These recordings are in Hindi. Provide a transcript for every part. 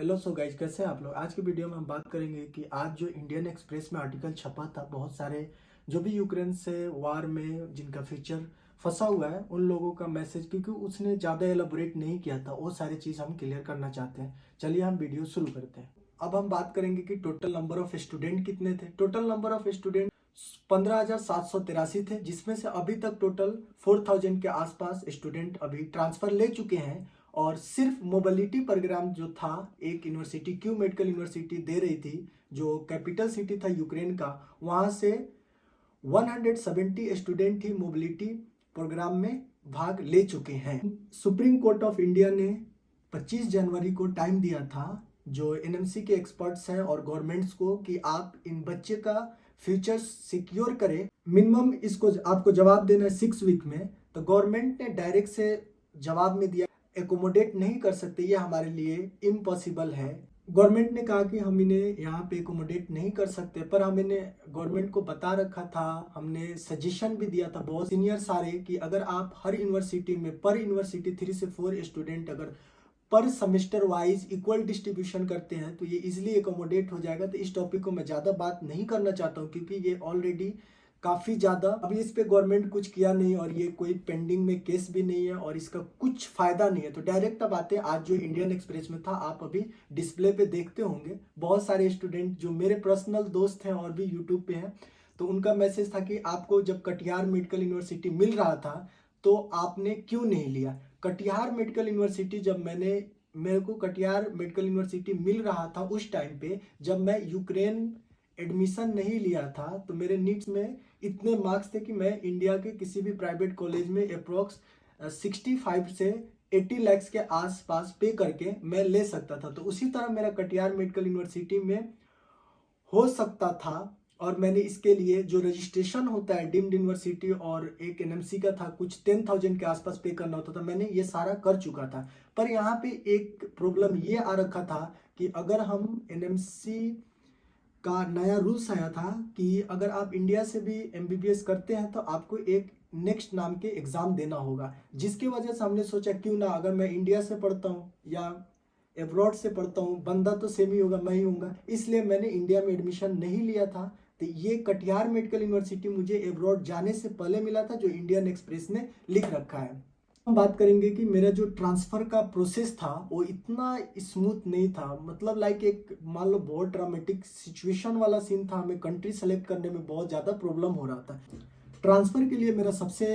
हेलो गाइज, कैसे हैं आप लोग। आज की वीडियो में हम बात करेंगे कि आज जो इंडियन एक्सप्रेस में आर्टिकल छपा था, बहुत सारे जो भी यूक्रेन से वार में जिनका फ्यूचर फंसा हुआ है उन लोगों का मैसेज, क्योंकि उसने ज़्यादा एलाबोरेट नहीं किया था, वो सारी चीज़ हम क्लियर करना चाहते हैं। चलिए हम वीडियो शुरू करते हैं। अब हम बात करेंगे कि टोटल नंबर ऑफ स्टूडेंट कितने थे। टोटल नंबर ऑफ स्टूडेंट 15,783 थे, जिसमें से अभी तक टोटल 4,000 के आसपास स्टूडेंट अभी ट्रांसफर ले चुके हैं। और सिर्फ मोबिलिटी प्रोग्राम जो था, एक यूनिवर्सिटी क्यू मेडिकल यूनिवर्सिटी दे रही थी, जो कैपिटल सिटी था यूक्रेन का, वहां से 170 स्टूडेंट ही मोबिलिटी प्रोग्राम में भाग ले चुके हैं। सुप्रीम कोर्ट ऑफ इंडिया ने 25 जनवरी को टाइम दिया था जो एनएमसी के एक्सपर्ट्स हैं और गवर्नमेंट्स को, कि आप इन बच्चे का फ्यूचर सिक्योर करें। मिनिमम इसको आपको जवाब देना है 6 वीक में। तो गवर्नमेंट ने डायरेक्ट से जवाब में दिया, एकोमोडेट नहीं कर सकते, ये हमारे लिए इम्पॉसिबल है। गवर्नमेंट ने कहा कि हम इन्हें यहाँ पे एकोमोडेट नहीं कर सकते, पर हम इन्हें गवर्नमेंट को बता रखा था, हमने सजेशन भी दिया था बहुत सीनियर सारे, कि अगर आप हर यूनिवर्सिटी में पर यूनिवर्सिटी 3 से 4 स्टूडेंट अगर पर सेमेस्टर वाइज इक्वल डिस्ट्रीब्यूशन करते हैं तो ये इजीली एकोमोडेट हो जाएगा। तो इस टॉपिक को मैं ज़्यादा बात नहीं करना चाहता हूँ, क्योंकि ये ऑलरेडी काफ़ी ज़्यादा अभी इस पे गवर्नमेंट कुछ किया नहीं, और ये कोई पेंडिंग में केस भी नहीं है और इसका कुछ फ़ायदा नहीं है। तो डायरेक्ट अब आते हैं, आज जो इंडियन एक्सप्रेस में था, आप अभी डिस्प्ले पे देखते होंगे, बहुत सारे स्टूडेंट जो मेरे पर्सनल दोस्त हैं और भी यूट्यूब पे हैं, तो उनका मैसेज था कि आपको जब कटिहार मेडिकल यूनिवर्सिटी मिल रहा था तो आपने क्यों नहीं लिया। कटिहार मेडिकल यूनिवर्सिटी जब मेरे को कटिहार मेडिकल यूनिवर्सिटी मिल रहा था उस टाइम पे, जब मैं यूक्रेन एडमिशन नहीं लिया था, तो मेरे नीट्स में इतने मार्क्स थे कि मैं इंडिया के किसी भी प्राइवेट कॉलेज में अप्रोक्स 65 से 80 लाख के आसपास पे करके मैं ले सकता था। तो उसी तरह मेरा कटिहार मेडिकल यूनिवर्सिटी में हो सकता था, और मैंने इसके लिए जो रजिस्ट्रेशन होता है डीम्ड यूनिवर्सिटी और एक एनएमसी का था, कुछ 10,000 के आसपास पे करना होता था, मैंने ये सारा कर चुका था। पर यहाँ पे एक प्रॉब्लम ये आ रखा था कि अगर हम एनएमसी का नया रूल्स आया था कि अगर आप इंडिया से भी एमबीबीएस करते हैं तो आपको एक नेक्स्ट नाम के एग्ज़ाम देना होगा, जिसकी वजह से हमने सोचा क्यों ना, अगर मैं इंडिया से पढ़ता हूँ या एब्रॉड से पढ़ता हूँ, बंदा तो सेम ही होगा, मैं ही हूँगा, इसलिए मैंने इंडिया में एडमिशन नहीं लिया था। तो ये कटिहार मेडिकल यूनिवर्सिटी मुझे एब्रॉड जाने से पहले मिला था, जो इंडियन एक्सप्रेस ने लिख रखा है। हम बात करेंगे कि मेरा जो ट्रांसफ़र का प्रोसेस था वो इतना स्मूथ नहीं था, मतलब लाइक एक मान लो बहुत ड्रामेटिक सिचुएशन वाला सीन था, हमें कंट्री सेलेक्ट करने में बहुत ज़्यादा प्रॉब्लम हो रहा था। ट्रांसफ़र के लिए मेरा सबसे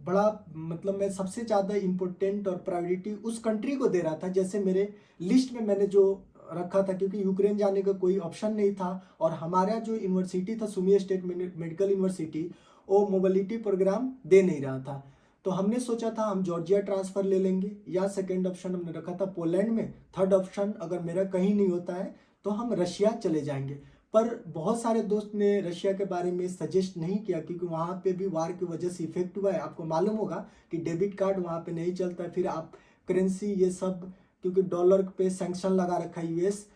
बड़ा मतलब मैं सबसे ज़्यादा इम्पोर्टेंट और प्रायोरिटी उस कंट्री को दे रहा था, जैसे मेरे लिस्ट में मैंने जो रखा था, क्योंकि यूक्रेन जाने का कोई ऑप्शन नहीं था, और हमारा जो यूनिवर्सिटी था सुमी स्टेट मेडिकल यूनिवर्सिटी, वो मोबिलिटी प्रोग्राम दे नहीं रहा था। तो हमने सोचा था हम जॉर्जिया ट्रांसफ़र ले लेंगे, या सेकेंड ऑप्शन हमने रखा था पोलैंड में, थर्ड ऑप्शन अगर मेरा कहीं नहीं होता है तो हम रशिया चले जाएंगे। पर बहुत सारे दोस्त ने रशिया के बारे में सजेस्ट नहीं किया, क्योंकि वहाँ पे भी वार की वजह से इफेक्ट हुआ है। आपको मालूम होगा कि डेबिट कार्ड वहाँ पे नहीं चलता है, फिर आप करेंसी ये सब, क्योंकि डॉलर पे सैंक्शन लगा रखा है यूएस,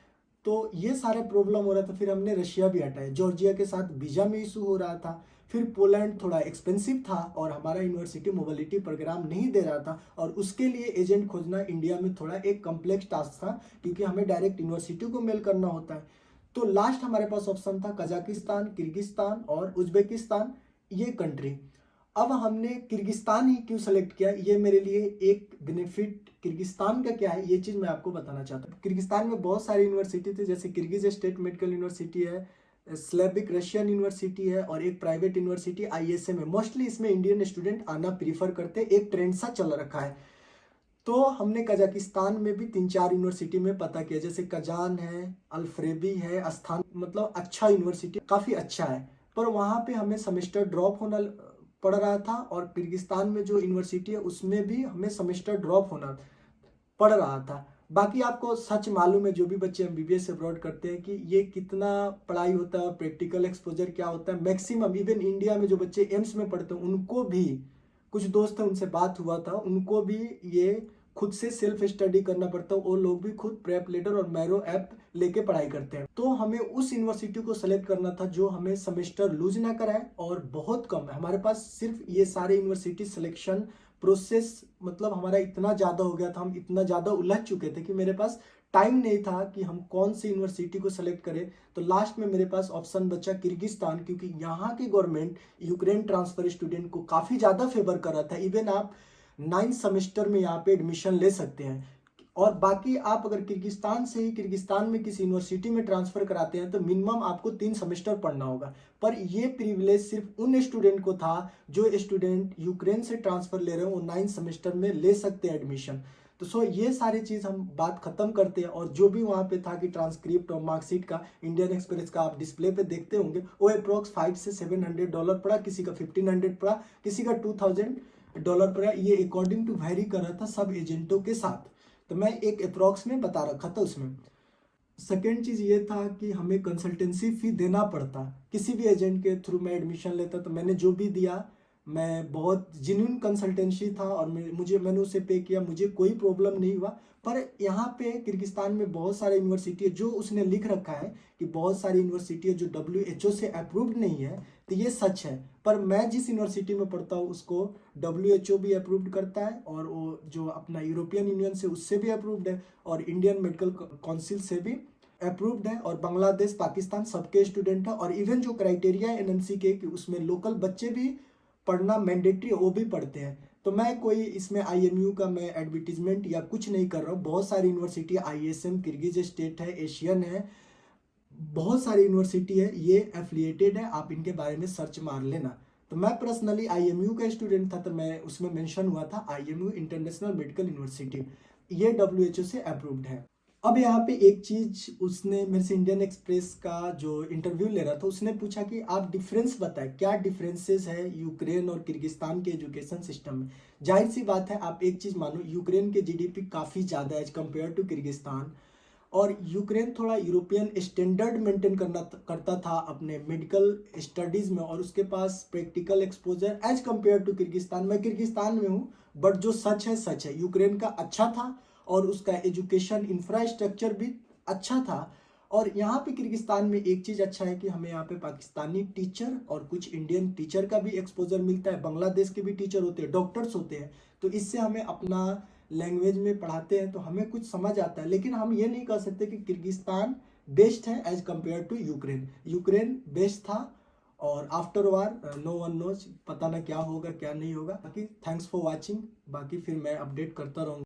तो ये सारे प्रॉब्लम हो रहा था। फिर हमने रशिया भी हटाया, जॉर्जिया के साथ वीज़ा में इशू हो रहा था, फिर पोलैंड थोड़ा एक्सपेंसिव था और हमारा यूनिवर्सिटी मोबिलिटी प्रोग्राम नहीं दे रहा था, और उसके लिए एजेंट खोजना इंडिया में थोड़ा एक कॉम्प्लेक्स टास्क था, क्योंकि हमें डायरेक्ट यूनिवर्सिटी को मेल करना होता है। तो लास्ट हमारे पास ऑप्शन था कजाकिस्तान, किर्गिस्तान और उज्बेकिस्तान, ये कंट्री। अब हमने किर्गिस्तान ही क्यों सेलेक्ट किया, ये मेरे लिए एक बेनिफिट किर्गिस्तान का क्या है ये चीज़ मैं आपको बताना चाहता हूँ। किर्गिस्तान में बहुत सारी यूनिवर्सिटी थे, जैसे किर्गिज स्टेट मेडिकल यूनिवर्सिटी है, स्लेविक रशियन यूनिवर्सिटी है, और एक प्राइवेट यूनिवर्सिटी आईएसएम है। मोस्टली इसमें इंडियन स्टूडेंट आना प्रीफर करते हैं, एक ट्रेंड सा चल रखा है। तो हमने कजाकिस्तान में भी 3-4 यूनिवर्सिटी में पता किया, जैसे कजान है, अल्फ्रेबी है, अस्थान, मतलब अच्छा यूनिवर्सिटी, काफ़ी अच्छा है, पर वहाँ पे हमें सेमेस्टर ड्रॉप होना पड़ रहा था, और किर्गिस्तान में जो यूनिवर्सिटी है उसमें भी हमें सेमेस्टर ड्रॉप होना पड़ रहा था। बाकी आपको सच मालूम है, जो भी बच्चे एमबीबीएस अब्रॉड करते हैं, कि ये कितना पढ़ाई होता है, प्रैक्टिकल एक्सपोजर क्या होता है। मैक्सिमम इवन इंडिया में जो बच्चे एम्स में पढ़ते हैं, उनको भी, कुछ दोस्त हैं उनसे बात हुआ था, उनको भी ये खुद से सेल्फ स्टडी करना पड़ता है, वो लोग भी खुद प्रेप लेटर और मैरो ऐप लेके पढ़ाई करते हैं। तो हमें उस यूनिवर्सिटी को सेलेक्ट करना था जो हमें सेमेस्टर लूज ना कराए, और बहुत कम है हमारे पास, सिर्फ ये सारे यूनिवर्सिटी सिलेक्शन प्रोसेस, मतलब हमारा इतना ज़्यादा हो गया था, हम इतना ज़्यादा उलझ चुके थे कि मेरे पास टाइम नहीं था कि हम कौन सी यूनिवर्सिटी को सेलेक्ट करें, तो लास्ट में मेरे पास ऑप्शन बचा किर्गिस्तान, क्योंकि यहाँ की गवर्नमेंट यूक्रेन ट्रांसफर स्टूडेंट को काफ़ी ज़्यादा फेवर कर रहा था। इवन आप 9th सेमेस्टर में यहाँ पे एडमिशन ले सकते हैं। और बाकी आप अगर किर्गिस्तान से ही किर्गिस्तान में किसी यूनिवर्सिटी में ट्रांसफर कराते हैं तो मिनिमम आपको 3 सेमेस्टर पढ़ना होगा। पर ये प्रिविलेज सिर्फ उन स्टूडेंट को था जो स्टूडेंट यूक्रेन से ट्रांसफर ले रहे हो, वो 9th सेमेस्टर में ले सकते हैं एडमिशन। तो सो ये सारी चीज़ हम बात खत्म करते हैं। और जो भी वहाँ पे था कि ट्रांसक्रिप्ट और मार्कशीट का इंडियन एक्सप्रेस का आप डिस्प्ले पे देखते होंगे, वो अप्रोक्स $500 से $700 पड़ा, किसी का 1500 पड़ा, किसी का $2000 पड़ा। ये अकॉर्डिंग टू वेरी कर रहा था सब एजेंटों के साथ, तो मैं एक अप्रॉक्स में बता रखा था उसमें। सेकेंड चीज़ ये था कि हमें कंसल्टेंसी फी देना पड़ता, किसी भी एजेंट के थ्रू मैं एडमिशन लेता तो मैंने जो भी दिया, मैं बहुत जेन्युइन कंसल्टेंसी था और मैंने उसे पे किया, मुझे कोई प्रॉब्लम नहीं हुआ। पर यहाँ पे किर्गिस्तान में बहुत सारे यूनिवर्सिटी है जो उसने लिख रखा है कि बहुत सारी यूनिवर्सिटी है जो WHO से अप्रूव्ड नहीं है, तो ये सच है। पर मैं जिस यूनिवर्सिटी में पढ़ता हूँ उसको WHO भी अप्रूव्ड करता है, और वो जो अपना यूरोपियन यूनियन से उससे भी अप्रूव्ड है, और इंडियन मेडिकल काउंसिल से भी अप्रूव्ड है, और बांग्लादेश पाकिस्तान सबके स्टूडेंट है। और इवन जो क्राइटेरिया है NMC के कि उसमें लोकल बच्चे भी पढ़ना मैंडेटरी है, वो भी पढ़ते हैं। तो मैं कोई इसमें IMU का मैं एडवर्टीजमेंट या कुछ नहीं कर रहा हूँ। बहुत सारी यूनिवर्सिटी ISM किर्गिज स्टेट है, एशियन है, बहुत सारी यूनिवर्सिटी है, ये एफिलिएटेड है, आप इनके बारे में सर्च मार लेना। तो मैं पर्सनली IMU का स्टूडेंट था, तो मैं उसमें मेंशन हुआ था IMU इंटरनेशनल मेडिकल यूनिवर्सिटी, ये WHO से अप्रूव्ड है। अब यहाँ पे एक चीज उसने मेरे से इंडियन एक्सप्रेस का जो इंटरव्यू ले रहा था, उसने पूछा कि आप डिफरेंस बताएं, क्या डिफरेंसेस है यूक्रेन और किर्गिस्तान के एजुकेशन सिस्टम में। जाहिर सी बात है, आप एक चीज मानो, यूक्रेन के GDP काफ़ी ज़्यादा है एज कम्पेयर टू किर्गिस्तान, और यूक्रेन थोड़ा यूरोपियन स्टैंडर्ड मेंटेन करता था अपने मेडिकल स्टडीज़ में, और उसके पास practical exposure as compare to Kyrgyzstan. मैं किर्गिस्तान में हूँ, बट जो सच है यूक्रेन का अच्छा था, और उसका एजुकेशन इंफ्रास्ट्रक्चर भी अच्छा था। और यहाँ पे किर्गिस्तान में एक चीज़ अच्छा है कि हमें यहाँ पे पाकिस्तानी टीचर और कुछ इंडियन टीचर का भी एक्सपोजर मिलता है, बांग्लादेश के भी टीचर होते हैं, डॉक्टर्स होते हैं, तो इससे हमें अपना लैंग्वेज में पढ़ाते हैं तो हमें कुछ समझ आता है। लेकिन हम ये नहीं कह सकते कि किर्गिस्तान बेस्ट है as compare to Ukraine. Ukraine best था, और after war no one knows, पता ना क्या होगा क्या नहीं होगा। बाकी थैंक्स फॉर वॉचिंग, बाकी फिर मैं अपडेट करता रहूँगा।